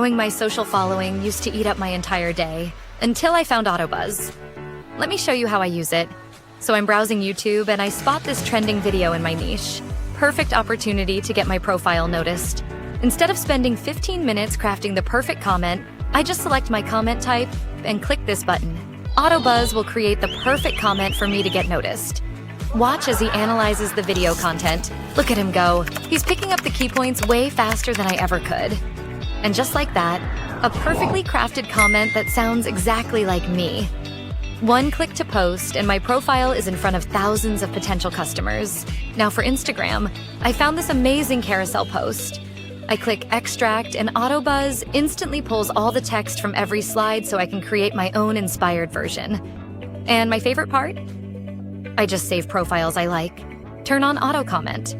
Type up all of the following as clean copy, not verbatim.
Growing my social following used to eat up my entire day, until I found AutoBuzz. Let me show you how I use it. So I'm browsing YouTube and I spot this trending video in my niche. Perfect opportunity to get my profile noticed. Instead of spending 15 minutes crafting the perfect comment, I just select my comment type and click this button. AutoBuzz will create the perfect comment for me to get noticed. Watch as he analyzes the video content. Look at him go. He's picking up the key points way faster than I ever could. And just like that, a perfectly crafted comment that sounds exactly like me. One click to post, and my profile is in front of thousands of potential customers. Now for Instagram, I found this amazing carousel post. I click extract, and AutoBuzz instantly pulls all the text from every slide so I can create my own inspired version. And my favorite part? I just save profiles I like. Turn on auto-comment.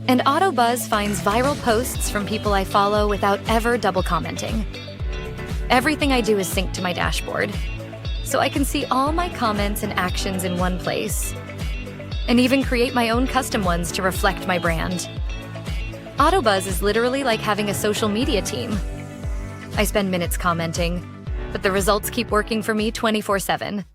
And AutoBuzz finds viral posts from people I follow without ever double commenting. Everything I do is synced to my dashboard, so I can see all my comments and actions in one place, and even create my own custom ones to reflect my brand. AutoBuzz is literally like having a social media team. I spend minutes commenting, but the results keep working for me 24/7.